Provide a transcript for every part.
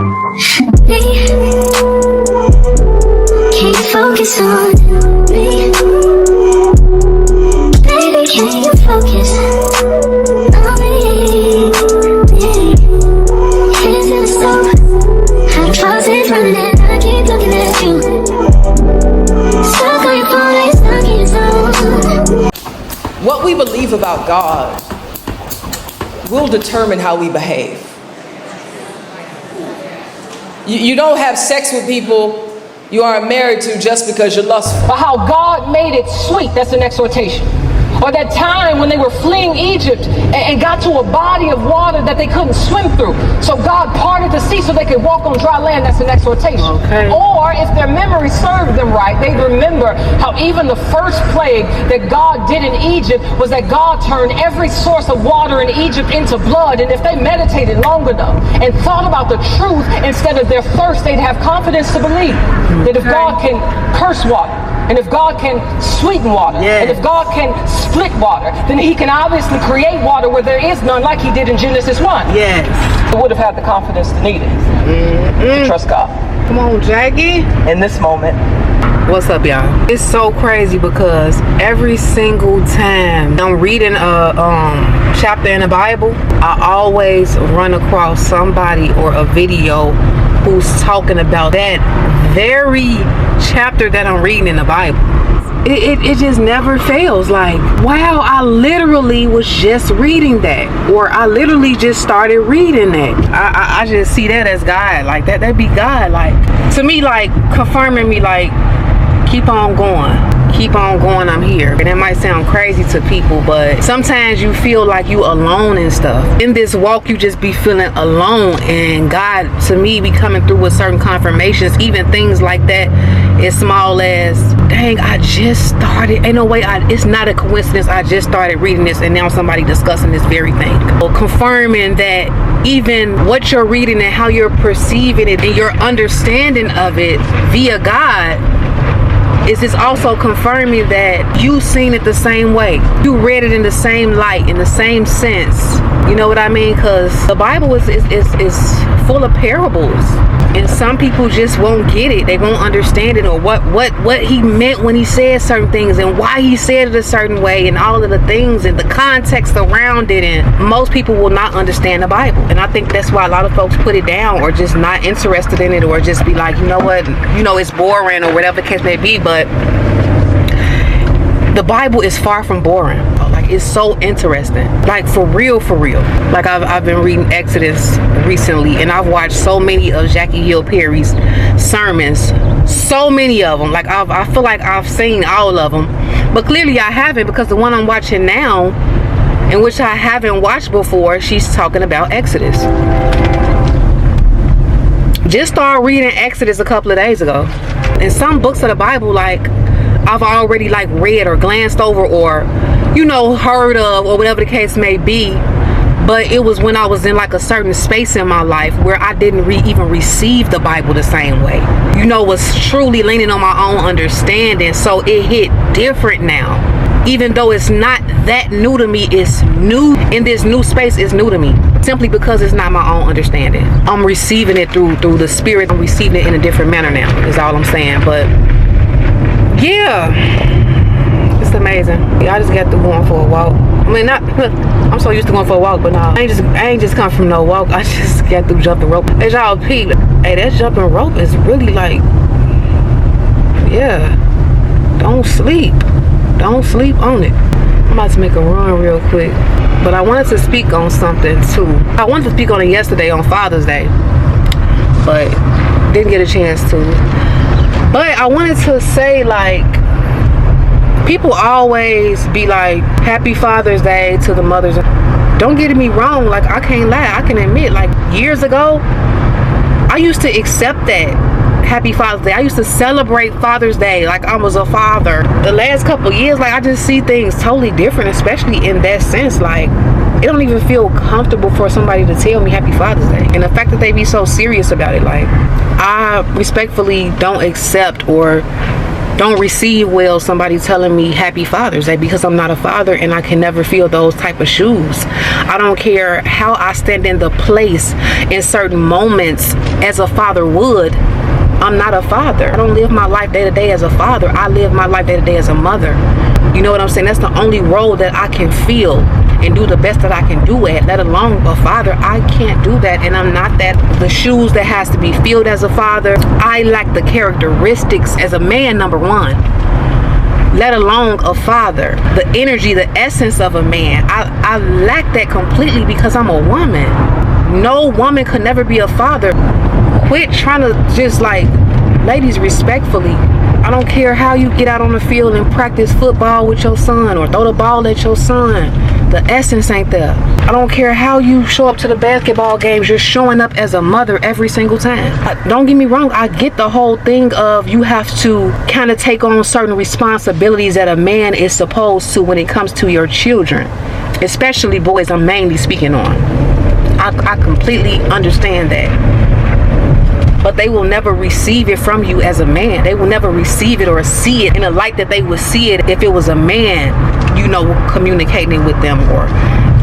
Can you focus on me? Baby, can you focus on me? Hands in the stove, hot faucet running and I keep looking at you. Stuck on your phone, stuck in your zone. What we believe about God will determine how we behave. You don't have sex with people you aren't married to just because you're lustful. But how God made it sweet, that's an exhortation. Or that time when they were fleeing Egypt and got to a body of water that they couldn't swim through. So God parted the sea so they could walk on dry land. That's an exhortation. Okay. Or if their memory served them right, they'd remember how even the first plague that God did in Egypt was that God turned every source of water in Egypt into blood. And if they meditated long enough and thought about the truth instead of their thirst, they'd have confidence to believe that if God can curse water, and if God can sweeten water, and if God can split water, then he can obviously create water where there is none, like he did in Genesis 1. Yes. They would have had the confidence needed to trust God. Come on, Jackie. In this moment. What's up, y'all? It's so crazy because every single time I'm reading a chapter in the Bible, I always run across somebody or a video who's talking about that very chapter that I'm reading in the Bible. It just never fails. Like, wow, I literally was just reading that, or I literally just started reading that. I just see that as God. Like that'd be God. Like, to me, like confirming me, like, keep on going. Keep on going, I'm here. And it might sound crazy to people, but sometimes you feel like you alone and stuff. In this walk, you just be feeling alone, and God, to me, be coming through with certain confirmations, even things like that, as small as, dang, I just started, ain't no way, it's not a coincidence, I just started reading this, and now somebody discussing this very thing. Or confirming that even what you're reading and how you're perceiving it and your understanding of it via God, is this also confirming that you seen it the same way. You read it in the same light, in the same sense. You know what I mean? Because the Bible is full of parables. And some people just won't get it. They won't understand it, or what he meant when he said certain things, and why he said it a certain way, and all of the things and the context around it. And most people will not understand the Bible. And I think that's why a lot of folks put it down, or just not interested in it, or just be like, you know what, it's boring, or whatever the case may be. But the Bible is far from boring. Like, it's so interesting. Like, for real. Like, I've been reading Exodus recently, and I've watched so many of Jackie Hill Perry's sermons. So many of them. Like, I feel like I've seen all of them. But clearly I haven't, because the one I'm watching now, in which I haven't watched before, she's talking about Exodus. Just started reading Exodus a couple of days ago. And some books of the Bible, like, I've already like read or glanced over, or heard of, or whatever the case may be, but it was when I was in like a certain space in my life where I didn't even receive the Bible the same way, was truly leaning on my own understanding. So it hit different now, even though it's not that new to me. It's new in this new space. It's new to me simply because it's not my own understanding. I'm receiving it through the Spirit. I'm receiving it in a different manner now, is all I'm saying. But yeah, it's amazing. I just got through going for a walk. I mean, I'm so used to going for a walk, but no, I ain't just come from no walk. I just got through jumping rope. As y'all peep, hey, that jumping rope is really like, yeah, don't sleep on it. I'm about to make a run real quick, but I wanted to speak on something too. I wanted to speak on it yesterday on Father's Day, but didn't get a chance to. But I wanted to say, like, people always be like, Happy Father's Day to the mothers. Don't get me wrong, like, I can't lie, I can admit, like, years ago, I used to accept that Happy Father's Day. I used to celebrate Father's Day like I was a father. The last couple of years, like, I just see things totally different, especially in that sense. Like, it don't even feel comfortable for somebody to tell me Happy Father's Day. And the fact that they be so serious about it, like, I respectfully don't accept or don't receive well somebody telling me happy Father's Day because I'm not a father and I can never feel those type of shoes. I don't care how I stand in the place in certain moments as a father would. I'm not a father. I don't live my life day to day as a father. I live my life day to day as a mother. You know what I'm saying? That's the only role that I can feel and do the best that I can do at, let alone a father. I can't do that, and I'm not that. The shoes that has to be filled as a father, I lack the characteristics as a man, number one, let alone a father. The energy, the essence of a man, I lack that completely because I'm a woman. No woman could never be a father. Quit trying to just like, ladies, respectfully, I don't care how you get out on the field and practice football with your son or throw the ball at your son. The essence ain't there. I don't care how you show up to the basketball games. You're showing up as a mother every single time. Don't get me wrong. I get the whole thing of you have to kind of take on certain responsibilities that a man is supposed to when it comes to your children. Especially boys, I'm mainly speaking on. I completely understand that. But they will never receive it from you as a man. They will never receive it or see it in a light that they would see it if it was a man, you know, communicating with them or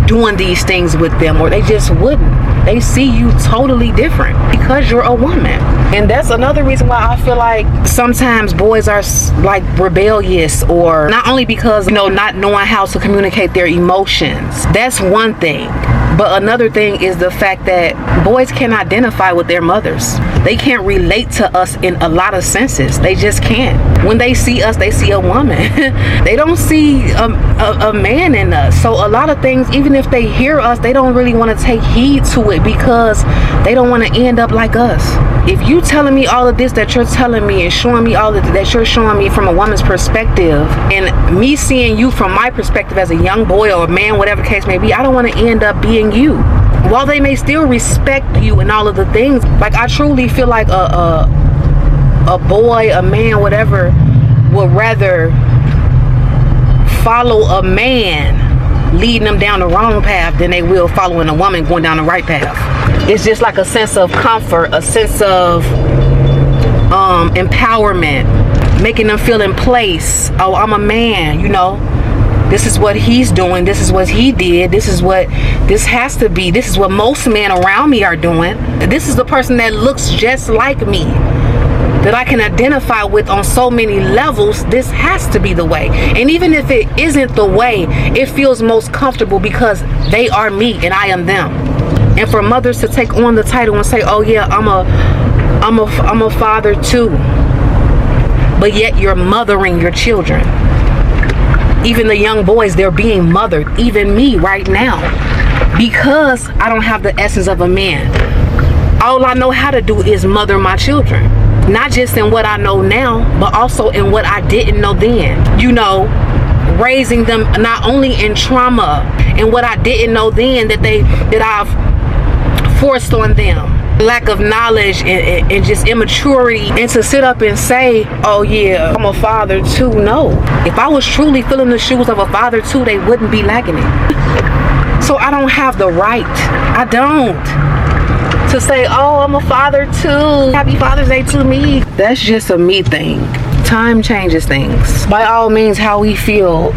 doing these things with them, or they just wouldn't. They see you totally different because you're a woman. And that's another reason why I feel like sometimes boys are like rebellious, or not only because, you know, not knowing how to communicate their emotions. That's one thing. But another thing is the fact that boys can identify with their mothers. They can't relate to us in a lot of senses. They just can't. When they see us, they see a woman. They don't see a man in us. So a lot of things, even if they hear us, they don't really want to take heed to it because they don't want to end up like us. If you telling me all of this that you're telling me and showing me all of that you're showing me from a woman's perspective, and me seeing you from my perspective as a young boy or a man, whatever case may be, I don't want to end up being you. While they may still respect you and all of the things, like I truly feel like a boy, a man, whatever, would rather follow a man leading them down the wrong path than they will following a woman going down the right path. It's just like a sense of comfort, a sense of empowerment, making them feel in place. Oh, I'm a man, you know. This is what he's doing. This is what he did. This is what this has to be. This is what most men around me are doing. This is the person that looks just like me, that I can identify with on so many levels. This has to be the way. And even if it isn't the way, it feels most comfortable because they are me and I am them. And for mothers to take on the title and say, oh yeah, I'm a father too, but yet you're mothering your children. Even the young boys, they're being mothered. Even me right now, because I don't have the essence of a man. All I know how to do is mother my children. Not just in what I know now, but also in what I didn't know then. You know, raising them not only in trauma and what I didn't know then that I've forced on them. Lack of knowledge and just immaturity, and to sit up and say, oh yeah, I'm a father too. No, if I was truly filling the shoes of a father too, they wouldn't be lacking it. So I don't have the right, I don't, to say, oh, I'm a father too, happy Father's Day to me. That's just a me thing. Time changes things. By all means, how we feel,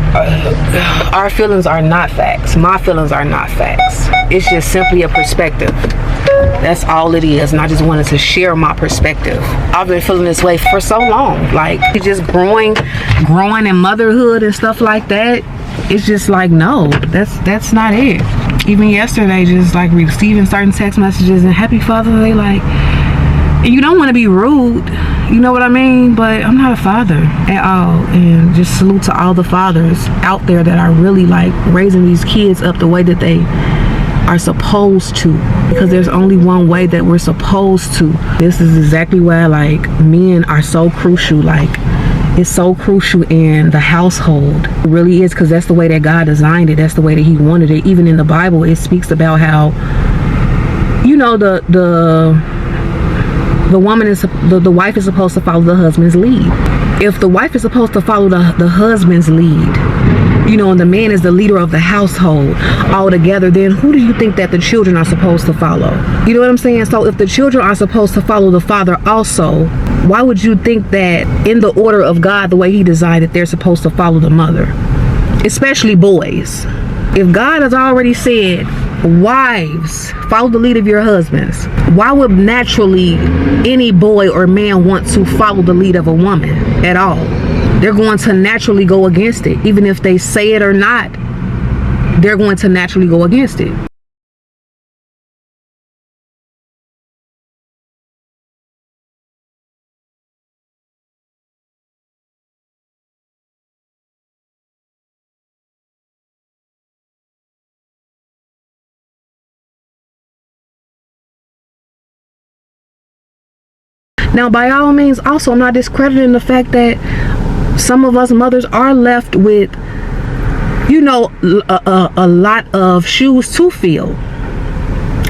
our feelings are not facts. My feelings are not facts. It's just simply a perspective. That's all it is, and I just wanted to share my perspective. I've been feeling this way for so long, like just growing in motherhood and stuff like that. It's just like, no, that's not it. Even yesterday, just like receiving certain text messages and happy Father's Day, like, and you don't want to be rude, you know what I mean? But I'm not a father at all. And just salute to all the fathers out there that are really like raising these kids up the way that they are supposed to, because there's only one way that we're supposed to. This is exactly why like men are so crucial. Like, it's so crucial in the household. It really is, because that's the way that God designed it. That's the way that he wanted it. Even in the Bible, it speaks about how, you know, the woman is, the wife is supposed to follow the husband's lead. If the wife is supposed to follow the husband's lead, you know, and the man is the leader of the household altogether, then who do you think that the children are supposed to follow? You know what I'm saying? So if the children are supposed to follow the father also, Why would you think that in the order of God, the way he designed it, they're supposed to follow the mother? Especially boys. If God has already said, wives, follow the lead of your husbands, why would naturally any boy or man want to follow the lead of a woman at all? They're going to naturally go against it. Even if they say it or not, they're going to naturally go against it. Now, by all means, also, I'm not discrediting the fact that some of us mothers are left with, you know, a lot of shoes to fill.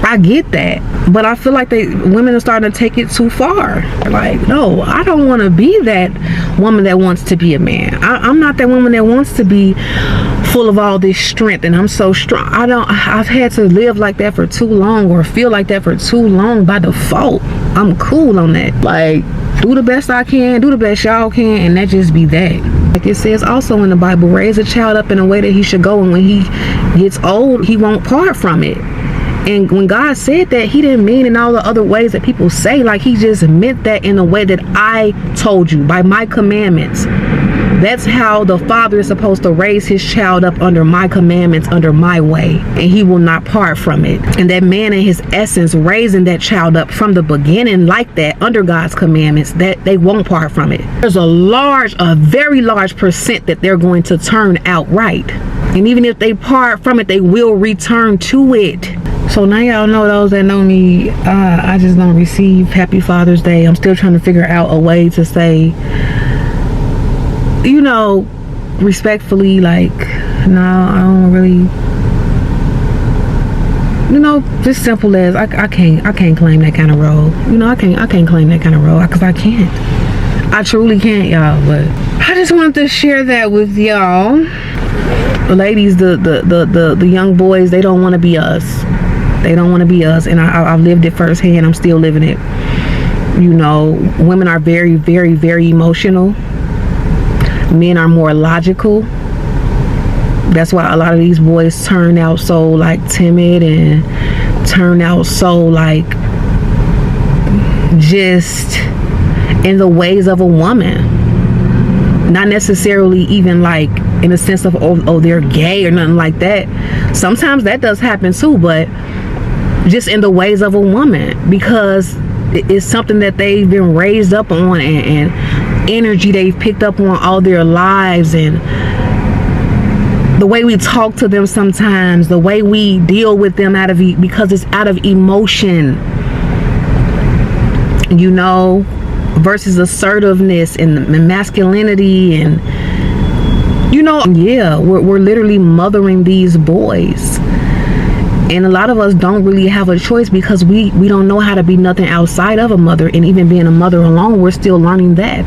I get that, but I feel like women are starting to take it too far. Like, no, I don't want to be that woman that wants to be a man. I'm not that woman that wants to be full of all this strength and I'm so strong. I've had to live like that for too long or feel like that for too long by default. I'm cool on that. Like, do the best I can, do the best y'all can, and that just be that. Like it says also in the Bible, raise a child up in a way that he should go, and when he gets old, he won't part from it. And when God said that, he didn't mean in all the other ways that people say. Like, he just meant that in a way that I told you, by my commandments. That's how the father is supposed to raise his child up, under my commandments, under my way, and he will not part from it. And that man in his essence, raising that child up from the beginning like that, under God's commandments, that they won't part from it. There's a very large percent that they're going to turn outright. And even if they part from it, they will return to it. So now y'all know, those that know me, I just don't receive Happy Father's Day. I'm still trying to figure out a way to say, you know, respectfully, like, no, I don't really, you know, just simple as I can't claim that kind of role. You know, I can't claim that kind of role, because I can't. I truly can't, y'all. But I just wanted to share that with y'all. The ladies, the young boys, they don't want to be us. They don't want to be us, and I've lived it firsthand. I'm still living it. You know, women are very, very, very emotional. Men are more logical. That's why a lot of these boys turn out so like timid and turn out so like just in the ways of a woman. Not necessarily even like in the sense of, oh, they're gay or nothing like that. Sometimes that does happen too, but just in the ways of a woman, because it's something that they've been raised up on, and energy they've picked up on all their lives, and the way we talk to them sometimes, the way we deal with them because it's out of emotion, you know, versus assertiveness and masculinity. And you know, yeah, we're literally mothering these boys. And a lot of us don't really have a choice, because we don't know how to be nothing outside of a mother. And even being a mother alone, we're still learning that,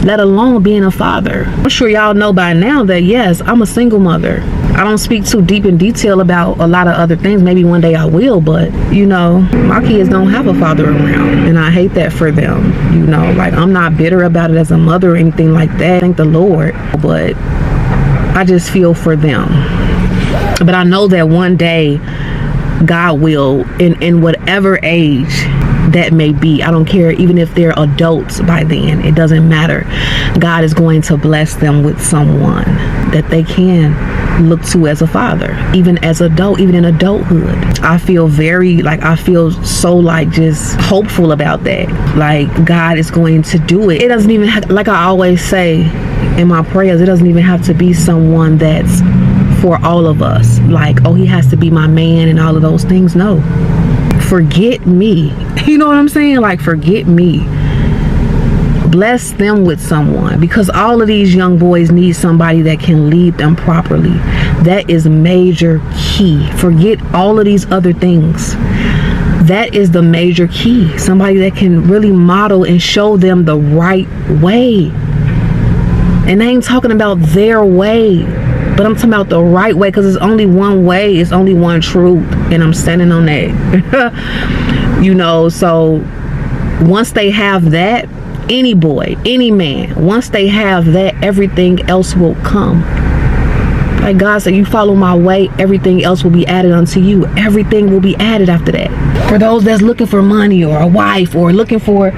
let alone being a father. I'm sure y'all know by now that, yes, I'm a single mother. I don't speak too deep in detail about a lot of other things. Maybe one day I will, but you know, my kids don't have a father around, and I hate that for them. You know, like, I'm not bitter about it as a mother or anything like that, thank the Lord, but I just feel for them. But I know that one day God will, in whatever age that may be, I don't care, even if they're adults by then, it doesn't matter. God is going to bless them with someone that they can look to as a father, even as adult, even in adulthood. I feel so like just hopeful about that. Like, God is going to do it. It doesn't even have, like I always say in my prayers, it doesn't even have to be someone that's for all of us, like, oh, he has to be my man and all of those things. No, forget me. You know what I'm saying? Like, forget me. Bless them with someone, because all of these young boys need somebody that can lead them properly. That is major key. Forget all of these other things. That is the major key. Somebody that can really model and show them the right way. And I ain't talking about their way, but I'm talking about the right way, because there's only one way, it's only one truth, and I'm standing on that. You know, so once they have that, Any boy, any man, once they have that, everything else will come. Like God said, you follow my way, everything else will be added unto you. Everything will be added after that. For those that's looking for money or a wife or looking for,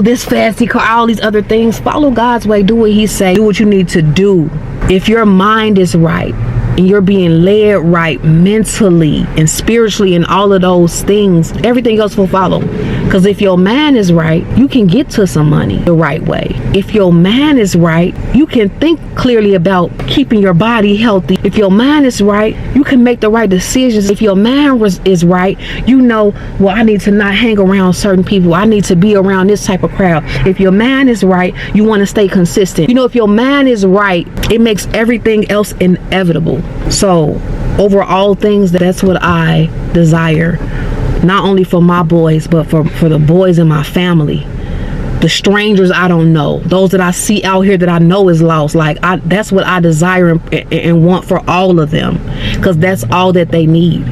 this fancy car, all these other things, follow God's way. Do what he say. Do what you need to do. If your mind is right and you're being led right mentally and spiritually and all of those things, everything else will follow. Because if your mind is right, you can get to some money the right way. If your mind is right, you can think clearly about keeping your body healthy. If your mind is right, you can make the right decisions. If your mind is right, you know, well, I need to not hang around certain people. I need to be around this type of crowd. If your mind is right, you want to stay consistent. You know, if your mind is right, it makes everything else inevitable. So over all things, that's what I desire, not only for my boys, but for the boys in my family, the strangers I don't know, those that I see out here that I know is lost. Like that's what I desire and want for all of them, because that's all that they need,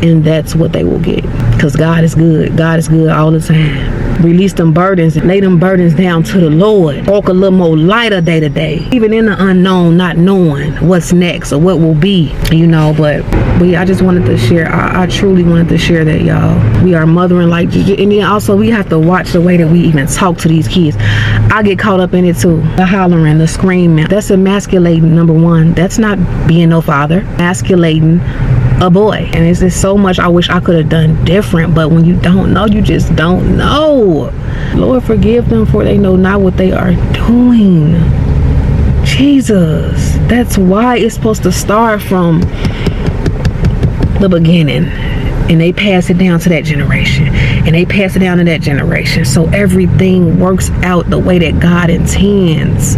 and that's what they will get, because God is good. God is good all the time. Release them burdens and lay them burdens down to the Lord. Walk a little more lighter day to day, even in the unknown, not knowing what's next or what will be, you know. But I just wanted to share. I truly wanted to share that, y'all. We are mothering like, and then also we have to watch the way that we even talk to these kids. I get caught up in it too. The hollering, the screaming. That's emasculating, number one. That's not being no father. Emasculating a boy. And it's just so much I wish I could have done different, but when you don't know, you just don't know. Lord, forgive them, for they know not what they are doing. Jesus, that's why it's supposed to start from the beginning, and they pass it down to that generation, and they pass it down to that generation, so everything works out the way that God intends.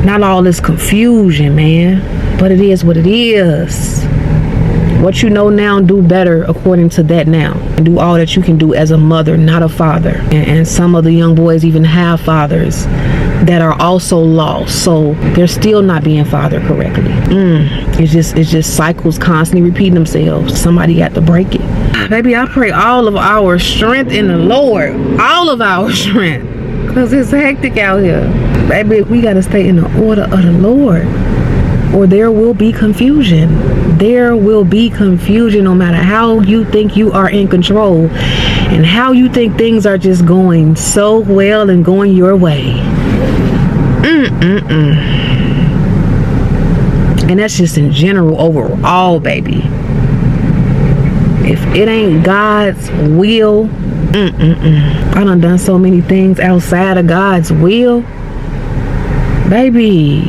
Not all this confusion, man, but it is what it is. What you know now, do better according to that now, and do all that you can do as a mother, not a father. And some of the young boys even have fathers that are also lost, so they're still not being fathered correctly. It's just cycles constantly repeating themselves. Somebody got to break it. Baby, I pray all of our strength in the Lord, all of our strength, because it's hectic out here. Baby, we got to stay in the order of the Lord, or there will be confusion. There will be confusion, no matter how you think you are in control and how you think things are just going so well and going your way. And that's just in general, overall, baby. If it ain't God's will, I done so many things outside of God's will, baby.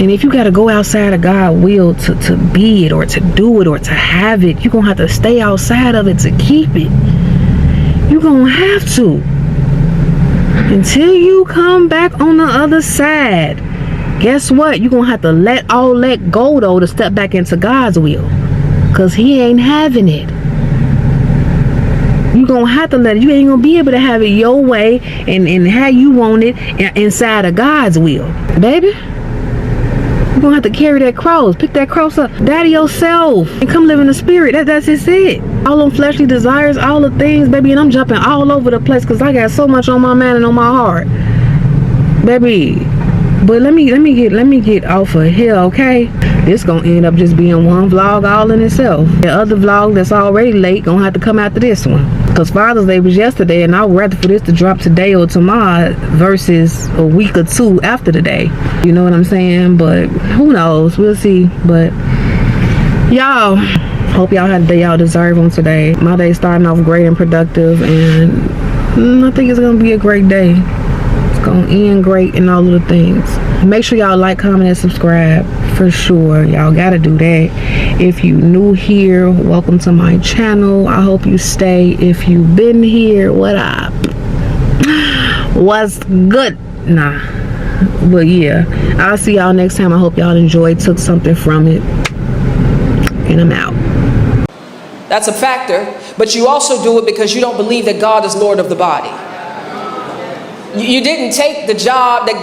And if you got to go outside of God's will to be it or to do it or to have it, you're going to have to stay outside of it to keep it. You're going to have to. Until you come back on the other side, guess what? You're going to have to let go, though, to step back into God's will. Because he ain't having it. You're going to have to let it. You ain't going to be able to have it your way and how you want it inside of God's will. Baby, you're going to have to carry that cross. Pick that cross up. Die to yourself. And come live in the spirit. That's just it. All them fleshly desires, all the things, baby. And I'm jumping all over the place because I got so much on my mind and on my heart. Baby. But let me get off of here, okay? This gonna end up just being one vlog all in itself. The other vlog that's already late gonna have to come after this one. Because Father's Day was yesterday, and I would rather for this to drop today or tomorrow versus a week or two after the day. You know what I'm saying? But who knows? We'll see. But y'all, hope y'all had the day y'all deserve on today. My day starting off great and productive, and I think it's gonna be a great day. It's gonna end great and all of the things. Make sure y'all like, comment, and subscribe for sure. Y'all gotta do that. If you new here, welcome to my channel. I hope you stay. If you been here, what up? What's good? Nah, but yeah, I'll see y'all next time. I hope y'all enjoyed, took something from it, and I'm out. That's a factor, but you also do it because you don't believe that God is Lord of the body. You didn't take the job that God